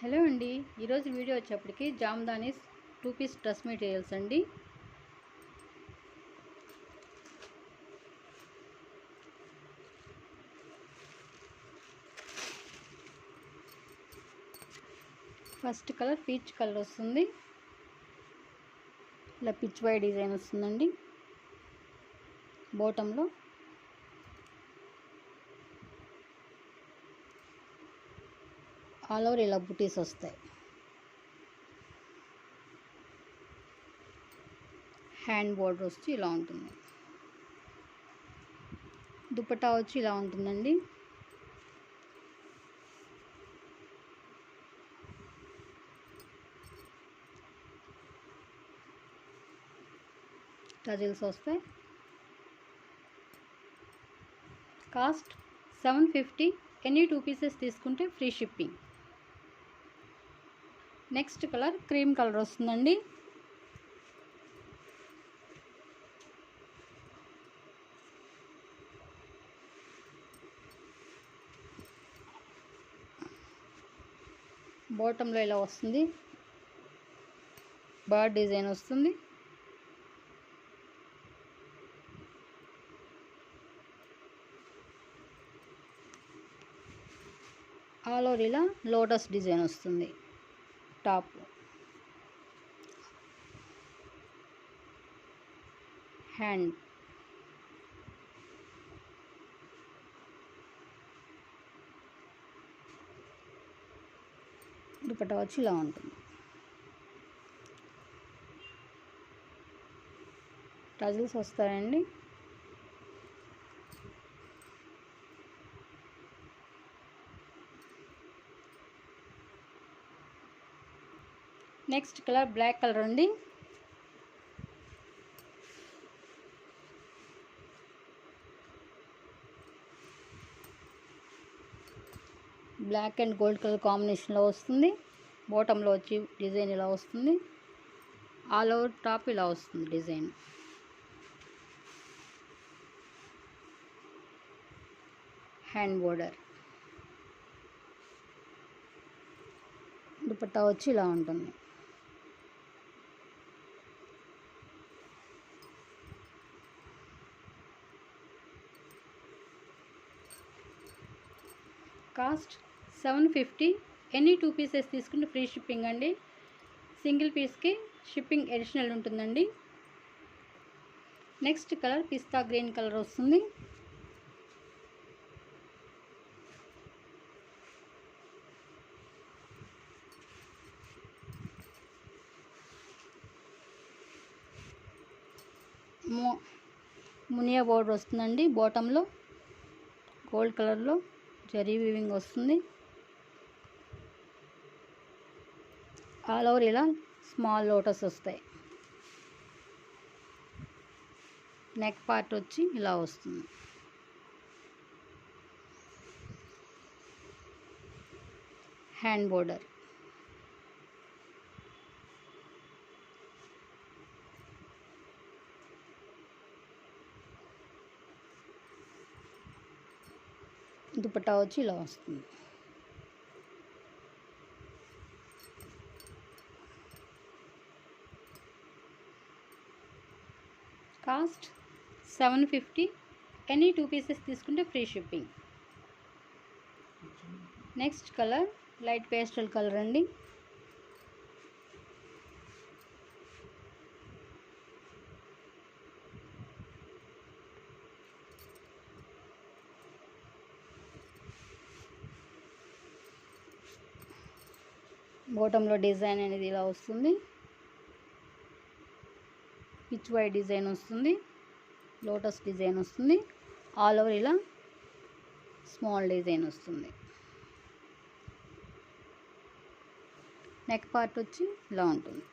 Hello అండి, ఈరోజు video వచ్చేప్పటికి జామ్దానీస్ 2 పీస్ డ్రెస్ మెటీరియల్స్ అండి. ఫస్ట్ కలర్ పీచ్ కలర్ వస్తుంది. ఇలా పిచ్ వై డిజైన్ వస్తుందండి. బాటంలో ఆల్ ఓవర్ ఇలా బుటీస్ వస్తాయి. హ్యాండ్ బోర్డర్ వచ్చి ఇలా ఉంటుంది. దుపట్టా వచ్చి ఇలా ఉంటుందండి. టజిల్స్ వస్తాయి. కాస్ట్ 750. ఎనీ 2 పీసెస్ తీసుకుంటే free shipping. Next colour cream colour వస్తుందండి. బాటంలో ఇలా వస్తుంది. బర్డ్ డిజైన్ వస్తుంది. ఆల్ ఓవర్ ఇలా లోటస్ డిజైన్ వస్తుంది. టాప్ హ్యాండ్ దుపట్టా వచ్చి ఇలా ఉంటుంది. టజిల్స్ వస్తాయండి. నెక్స్ట్ కలర్ బ్లాక్ కలర్ అండి. బ్లాక్ అండ్ గోల్డ్ కలర్ కాంబినేషన్లో వస్తుంది. బాటంలో వచ్చి డిజైన్ ఇలా వస్తుంది. ఆల్ ఓవర్ టాప్ ఇలా వస్తుంది డిజైన్. Hand border. దుపట్టా వచ్చి ఇలా ఉంటుంది. కాస్ట్ 750. ఎనీ 2 పీసెస్ తీసుకుంటే ఫ్రీ షిప్పింగ్ అండి. సింగిల్ పీస్కి షిప్పింగ్ అడిషనల్ ఉంటుందండి. Next colour pista green colour వస్తుంది. మునియా బోర్డర్ వస్తుందండి. బాటంలో గోల్డ్ కలర్లో జరీ వీవింగ్ వస్తుంది. ఆల్ ఓవర్ ఇలా స్మాల్ లోటస్ వస్తాయి. నెక్ పార్ట్ వచ్చి ఇలా వస్తుంది. Hand border. దుపట్టా వచ్చి ఇలా వస్తుంది. కాస్ట్ 750. ఎనీ 2 పీసెస్ తీసుకుంటే free shipping. Next colour light pastel colour అండి. బాటంలో డిజైన్ అనేది ఇలా వస్తుంది. పిచ్ వై డిజైన్ వస్తుంది. లోటస్ డిజైన్ వస్తుంది. ఆల్ ఓవర్ ఇలా స్మాల్ డిజైన్ వస్తుంది. నెక్ పార్ట్ వచ్చి ఇలా ఉంటుంది.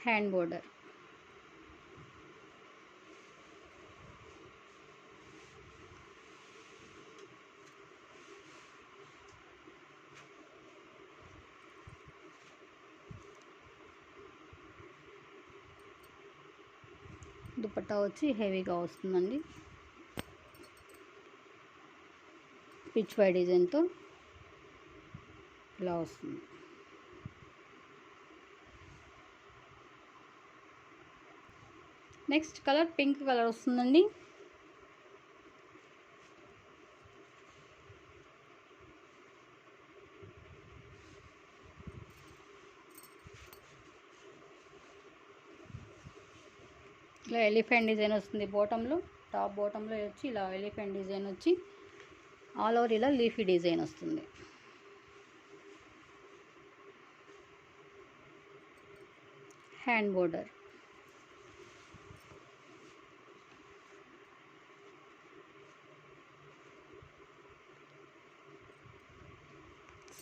Hand border. దుపట్టా వచ్చి హెవీగా వస్తుందండి, పిచ్ వై డిజైన్తో ఇలా వస్తుంది. నెక్స్ట్ కలర్ పింక్ కలర్ వస్తుందండి. ఇలా ఎలిఫెంట్ డిజైన్ వస్తుంది బాటంలో, టాప్ బాటంలో వచ్చి ఇలా ఎలిఫెంట్ డిజైన్ వచ్చి ఆల్ ఓవర్ ఇలా లీఫీ డిజైన్ వస్తుంది. Hand border.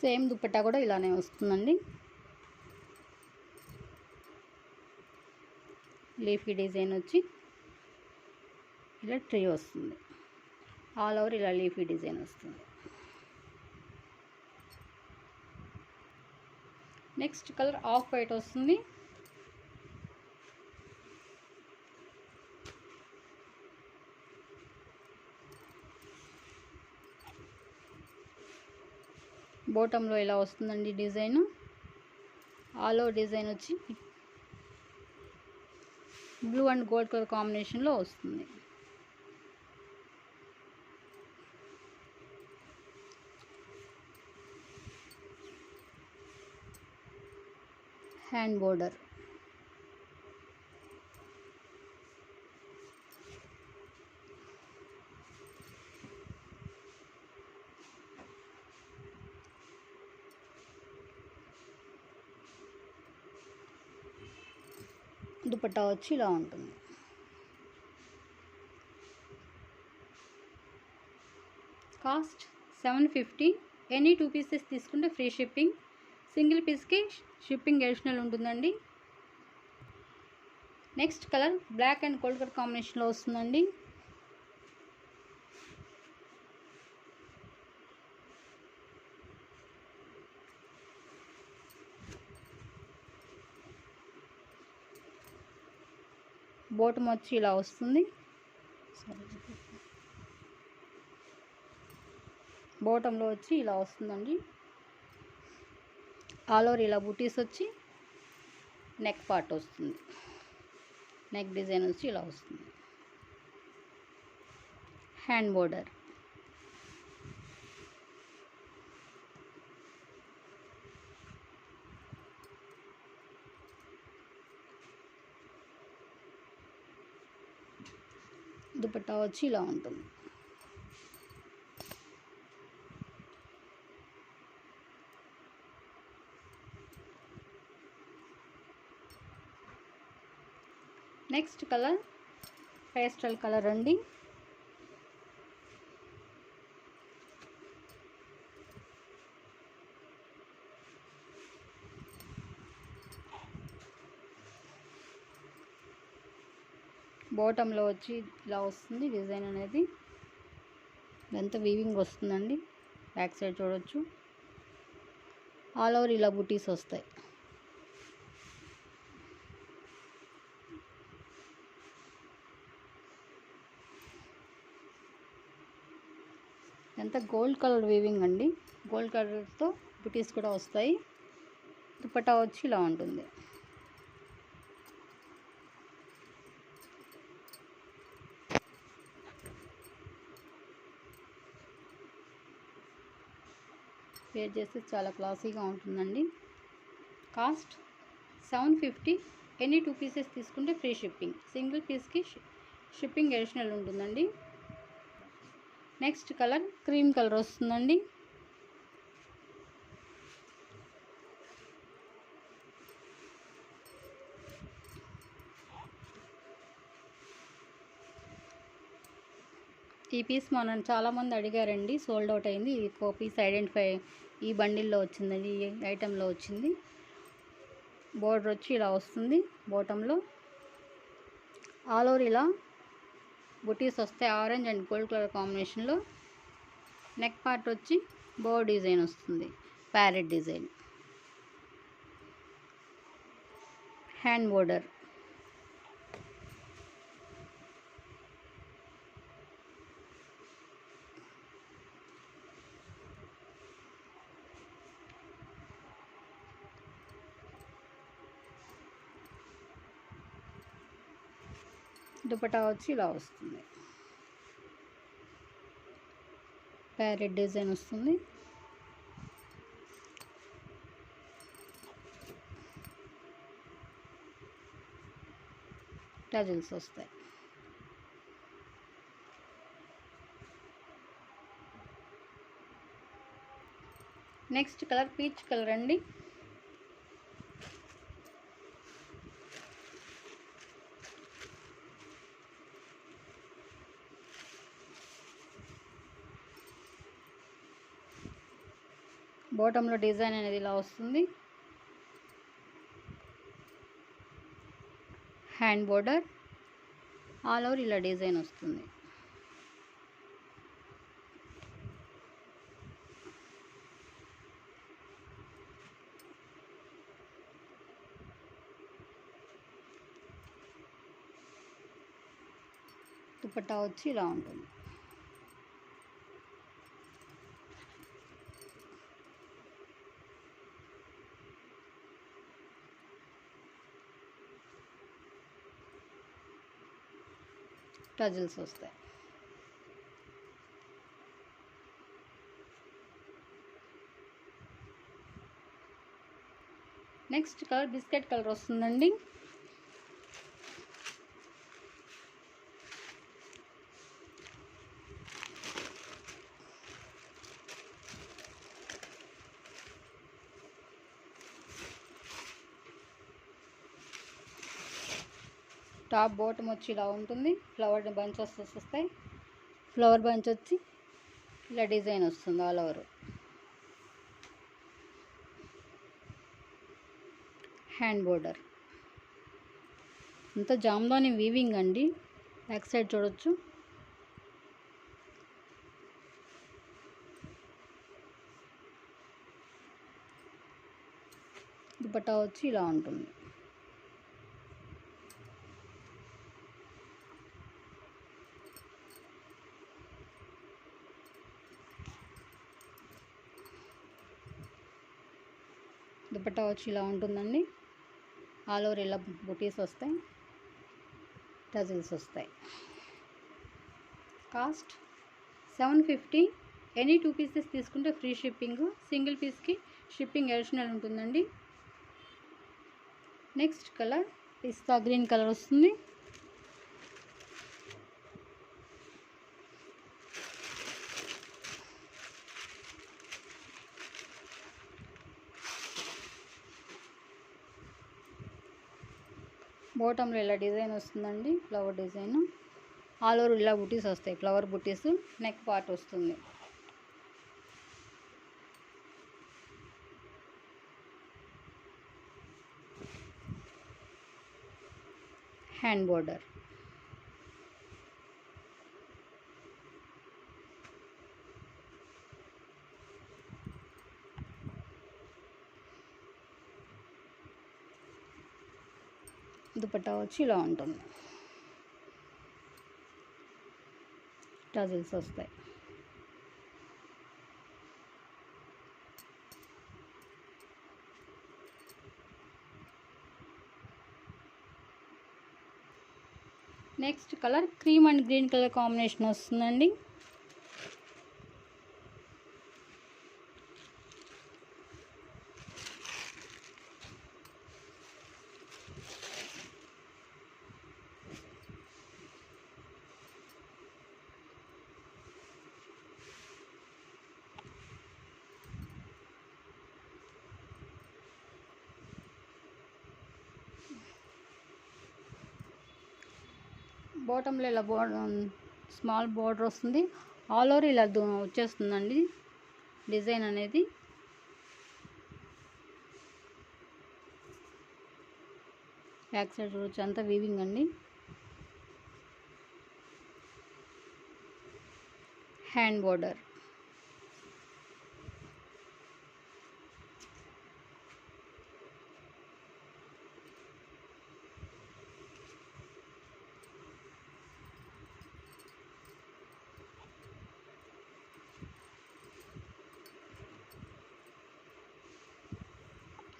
సేమ్ దుపట్టా కూడా ఇలానే వస్తుందండి, లీఫీ డిజైన్ వచ్చి ఇలా ట్రీ వస్తుంది, ఆల్ ఓవర్ ఇలా లీఫీ డిజైన్ వస్తుంది. నెక్స్ట్ కలర్ ఆఫ్ వైట్ వస్తుంది. బాటంలో ఇలా వస్తుందండి డిజైన్, ఆల్ ఓవర్ డిజైన్ వచ్చి బ్లూ అండ్ గోల్డ్ కలర్ కాంబినేషన్లో వస్తుంది. Hand border. దుపట్టా వచ్చి ఇలా ఉంటుంది. కాస్ట్ 750. ఎనీ 2 పీసెస్ తీసుకుంటే ఫ్రీ షిప్పింగ్, సింగిల్ పీస్కి షిప్పింగ్ అడిషనల్ ఉంటుందండి. Next colour black and gold colour కాంబినేషన్లో వస్తుందండి. బాటమ్ వచ్చి ఇలా వస్తుంది, బాటంలో వచ్చి ఇలా వస్తుందండి, ఆల్ ఓవర్ ఇలా బుటీస్ వచ్చి నెక్ పార్ట్ వస్తుంది, నెక్ డిజైన్ వచ్చి ఇలా వస్తుంది. Hand border. దుపట్టా వచ్చి ఇలా ఉంటుంది. నెక్స్ట్ కలర్ పేస్టల్ కలర్ అండి. బాటంలో వచ్చి ఇలా వస్తుంది డిజైన్ అనేది, ఇదంతా వీవింగ్ వస్తుందండి, బ్యాక్ సైడ్ చూడొచ్చు, ఆల్ ఓవర్ ఇలా బుటీస్ వస్తాయి. ఇదంతా గోల్డ్ కలర్ వీవింగ్ అండి, గోల్డ్ కలర్తో బుటీస్ కూడా వస్తాయి. దుపట్టా వచ్చి ఇలా ఉంటుంది. వేర్ చేస్తే చాలా క్లాసీగా ఉంటుందండి. కాస్ట్ 750. ఎనీ 2 పీసెస్ తీసుకుంటే ఫ్రీ షిప్పింగ్, సింగిల్ పీస్కి షిప్పింగ్ అడిషనల్ ఉంటుందండి. నెక్స్ట్ కలర్ క్రీమ్ కలర్ వస్తుందండి. ఈ పీస్ మనం చాలామంది అడిగారండి, సోల్డ్ అవుట్ అయింది. ఈ పీస్ ఐడెంటిఫై ఈ బండిల్లో వచ్చిందండి, ఈ ఐటెంలో వచ్చింది. బోర్డర్ వచ్చి ఇలా వస్తుంది, బాటంలో ఆల్ ఓవర్ ఇలా బుటీస్ వస్తాయి, ఆరెంజ్ అండ్ గోల్డ్ కలర్ కాంబినేషన్లో. నెక్ పార్ట్ వచ్చి బో డిజైన్ వస్తుంది, parrot design. Hand border. Dupatta వచ్చి ఇలా వస్తుంది, ప్యారెట్ డిజైన్ వస్తుంది. టజిల్స్ వస్తాయి. నెక్స్ట్ కలర్ పీచ్ కలర్ అండి. బాటంలో డిజైన్ అనేది ఇలా వస్తుంది, హ్యాండ్ బోర్డర్ ఆల్ ఓవర్ ఇలా డిజైన్ వస్తుంది. దుపట్టా వచ్చి ఇలా ఉంటుంది. టజిల్స్ వస్తాయి. నెక్స్ట్ కలర్ బిస్కెట్ కలర్ వస్తుందండి. టాప్ బాటమ్ వచ్చి ఇలా ఉంటుంది, ఫ్లవర్ బంచెస్ వస్తాయి. ఫ్లవర్ బంచ్ వచ్చి ఇలా డిజైన్ వస్తుంది ఆల్ ఓవర్. హ్యాండ్ బోర్డర్ అంతా జామ్దాని వీవింగ్ అండి. బ్యాక్ సైడ్ చూడొచ్చు. దుపట్టా వచ్చి ఇలా ఉంటుంది. దుపట్టా వచ్చి ఇలా ఉంటుందండి. ఆల్ ఓవర్ ఇలా బుటీస్ వస్తాయి, టజిల్స్ వస్తాయి. కాస్ట్ 750. ఎనీ 2 పీసెస్ తీసుకుంటే ఫ్రీ షిప్పింగ్, సింగిల్ పీస్కి షిప్పింగ్ అడిషనల్ ఉంటుందండి. Next colour pista green colour వస్తుంది. బాటంలో ఇలా డిజైన్ వస్తుందండి, ఫ్లవర్ డిజైన్. ఆల్ ఓవర్ ఇలా బుటీస్ వస్తాయి, ఫ్లవర్ బుటీస్. నెక్ పార్ట్ వస్తుంది. హ్యాండ్ బోర్డర్ దుపట్టా వచ్చి ఇలా ఉంటుంది. టజిల్స్ వస్తాయి. Next colour cream and green colour combination వస్తుందండి. బాటంలో ఇలా స్మాల్ బోర్డర్ వస్తుంది, ఆల్ ఓవర్ ఇలా వచ్చేస్తుందండి డిజైన్ అనేది. బ్యాక్ సైడ్ చూడొచ్చు, అంతా వీవింగ్ అండి. హ్యాండ్ బోర్డర్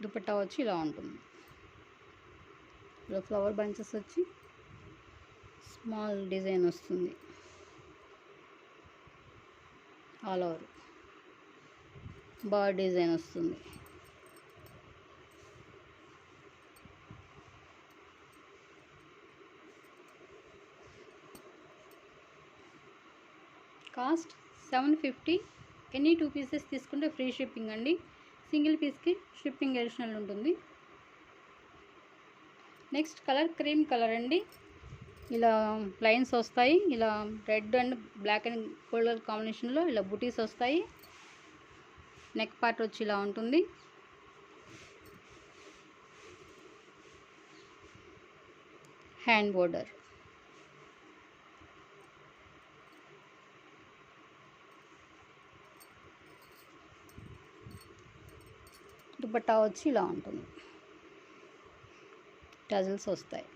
దుపట్టా వచ్చి ఇలా ఉంటుంది. ఇలా ఫ్లవర్ బంచెస్ వచ్చి స్మాల్ డిజైన్ వస్తుంది ఆల్ ఓవర్. బర్డ్ డిజైన్ వస్తుంది. కాస్ట్ 750. ఎనీ 2 పీసెస్ తీసుకుంటే ఫ్రీ షిప్పింగ్ అండి. సింగిల్ పీస్కి షిప్పింగ్ అడిషనల్ ఉంటుంది. నెక్స్ట్ కలర్ క్రీమ్ కలర్ అండి. ఇలా లైన్స్ వస్తాయి. ఇలా red and black and gold colour కాంబినేషన్లో ఇలా బుటీస్ వస్తాయి. నెక్ పార్ట్ వచ్చి ఇలా ఉంటుంది. Hand border. దుపట్టా వచ్చి ఇలా ఉంటుంది. టజల్స్ వస్తాయి.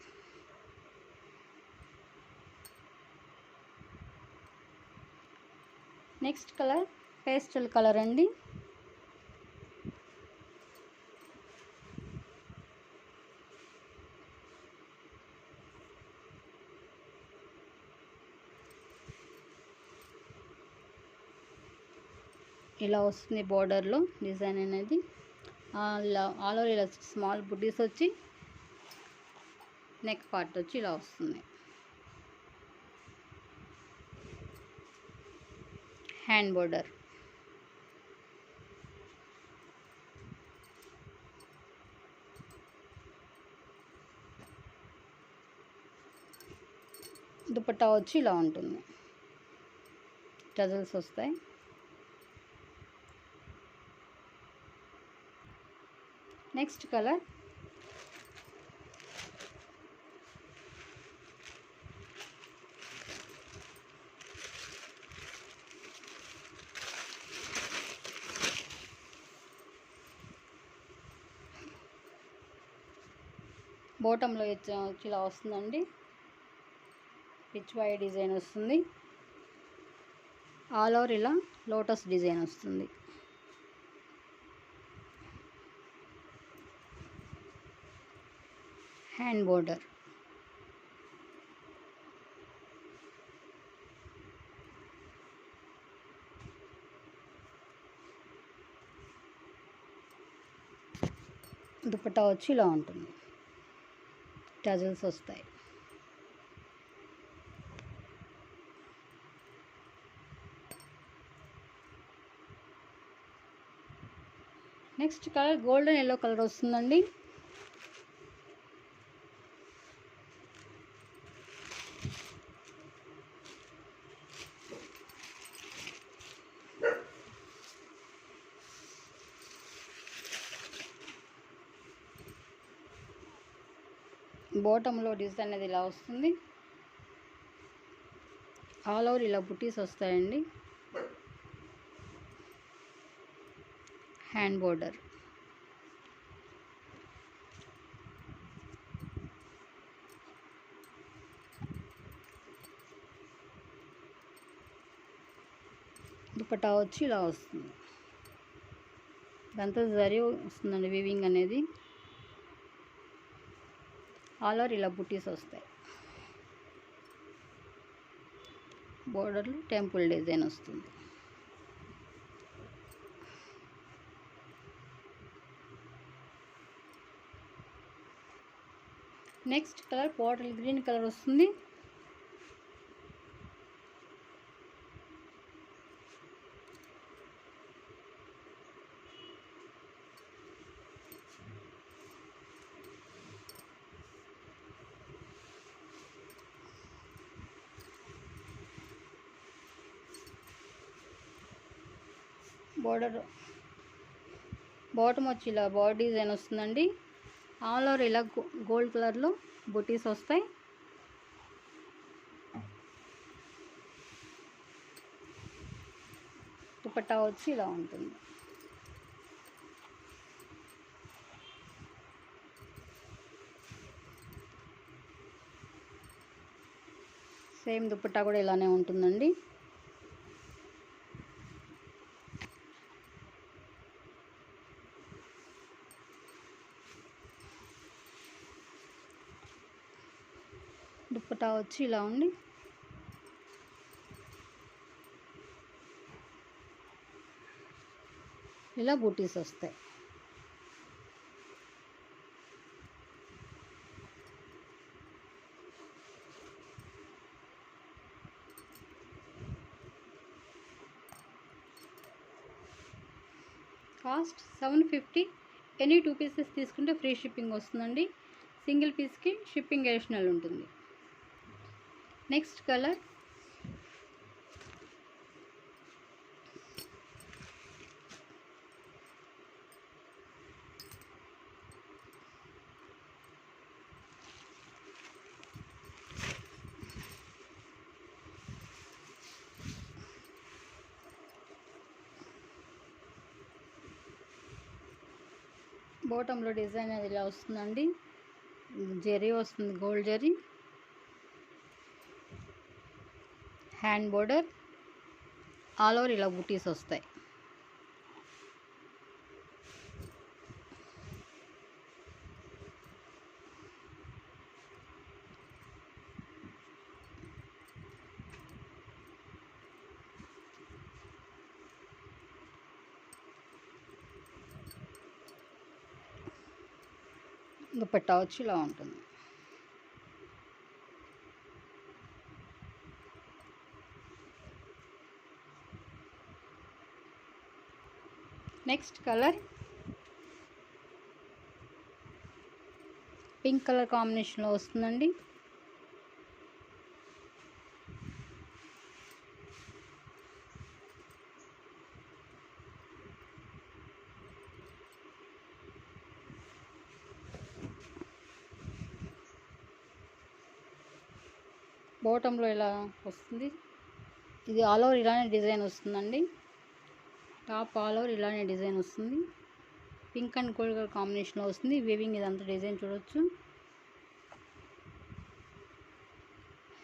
నెక్స్ట్ కలర్ పేస్టల్ కలర్ అండి. ఇలా వస్తుంది బోర్డర్లో డిజైన్ అనేది. ఇలా ఆల్ ఓవర్ ఇలా స్మాల్ బుడ్డీస్ వచ్చి నెక్ పార్ట్ వచ్చి ఇలా వస్తుంది. Hand border. దుపట్టా వచ్చి ఇలా ఉంటుంది. టజల్స్ వస్తాయి. నెక్స్ట్ కలర్ బాటంలో ఇలా వస్తుందండి. రిచ్ వై డిజైన్ వస్తుంది. ఆల్ ఓవర్ ఇలా లోటస్ డిజైన్ వస్తుంది. Hand border. దుపట్టా వచ్చి ఇలా ఉంటుంది. టజల్స్ వస్తాయి. Next colour golden yellow colour వస్తుందండి. బాటంలో డిజైన్ అనేది ఇలా వస్తుంది. ఆల్ ఓవర్ ఇలా బుటీస్ వస్తాయండి. Hand border. దుపట్టా వచ్చి ఇలా వస్తుంది. ఇదంతా జరీ వస్తుందండి వీవింగ్ అనేది. ఆల్ ఓవర్ ఇలా బుటీస్ వస్తాయి. బోర్డర్లో టెంపుల్ డిజైన్ వస్తుంది. Next colour bottle green colour వస్తుంది. బోర్డర్ బాటమ్ వచ్చి ఇలా బాడీ డిజైన్ వస్తుందండి. ఆల్ ఓవర్ ఇలా గోల్డ్ కలర్లో బుటీస్ వస్తాయి. దుపట్టా వచ్చి ఇలా ఉంటుంది. సేమ్ దుపట్టా కూడా ఇలానే ఉంటుందండి. దుప్పటా వచ్చి ఇలా ఉంది. ఇలా బూటీస్ వస్తాయి. కాస్ట్ 750. ఎనీ 2 పీసెస్ తీసుకుంటే ఫ్రీ షిప్పింగ్ వస్తుందండి. సింగిల్ పీస్కి షిప్పింగ్ అడిషనల్ ఉంటుంది. నెక్స్ట్ కలర్ బాటంలో డిజైన్ అది ఇలా వస్తుందండి. జరీ వస్తుంది, gold zari. Hand border, all over ఇలా బూటీస్ వస్తాయి. దుపట్టా వచ్చి ఇలా ఉంటుంది. నెక్స్ట్ కలర్ పింక్ కలర్ కాంబినేషన్లో వస్తుందండి. బాటంలో ఇలా వస్తుంది. ఇది ఆల్ ఓవర్ ఇలానే డిజైన్ వస్తుందండి. టాప్ ఆల్ ఓవర్ ఇలానే డిజైన్ వస్తుంది. పింక్ అండ్ గోల్డ్ కలర్ కాంబినేషన్లో వస్తుంది. వీవింగ్ ఇదంతా డిజైన్ చూడొచ్చు.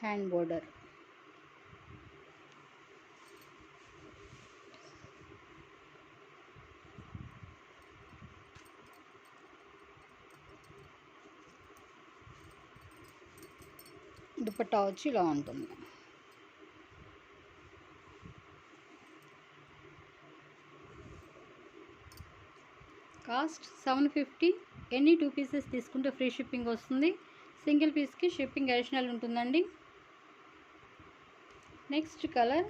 హ్యాండ్ బోర్డర్, దుపట్టా వచ్చి ఇలా ఉంటుంది. కాస్ట్ 750. ఎనీ 2 పీసెస్ తీసుకుంటే ఫ్రీ షిప్పింగ్ వస్తుంది. సింగిల్ పీస్కి షిప్పింగ్ అడిషనల్ ఉంటుందండి. నెక్స్ట్ కలర్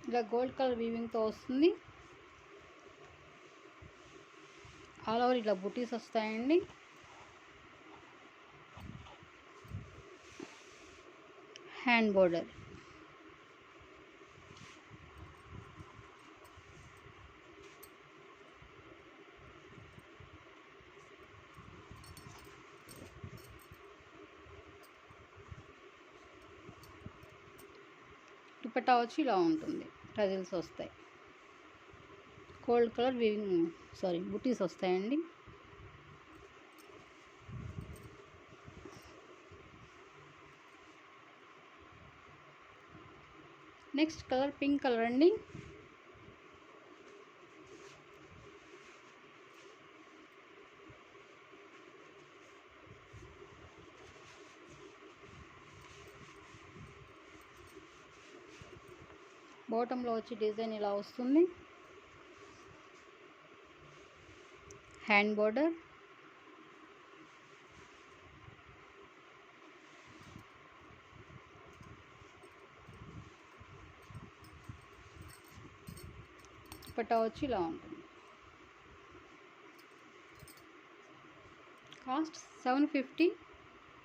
ఇలా గోల్డ్ కలర్ వీవింగ్తో వస్తుంది. ఆల్ ఓవర్ ఇలా బూటీస్ వస్తాయండి. హ్యాండ్ బోర్డర్, దుపట్టా వచ్చి ఇలా ఉంటుంది. టజిల్స్ వస్తాయి. గోల్డ్ కలర్ వీవింగ్ బూటీస్ వస్తాయండి. నెక్స్ట్ కలర్ పింక్ కలర్ అండి. బాటంలో వచ్చి డిజైన్ ఇలా వస్తుంది. హ్యాండ్ బోర్డర్, దుపట్టా వచ్చి ఇలా ఉంటుంది. కాస్ట్ 750.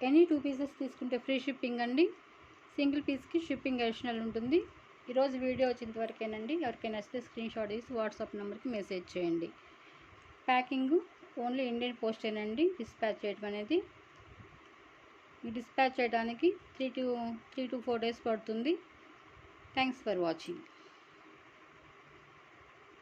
ఎనీ 2 పీసెస్ తీసుకుంటే ఫ్రీ షిప్పింగ్ అండి. సింగిల్ పీస్కి షిప్పింగ్ అడిషనల్ ఉంటుంది. ఈరోజు వీడియో వచ్చేంతవరకేనండి. ఎవరికైనా నచ్చితే స్క్రీన్ షాట్ తీసి వాట్సాప్ నెంబర్కి మెసేజ్ చేయండి. ప్యాకింగ్ ఓన్లీ ఇండియన్ పోస్టేనండి డిస్పాచ్ చేయడం అనేది. డిస్పాచ్ చేయడానికి 3 to 4 days పడుతుంది. Thanks for watching.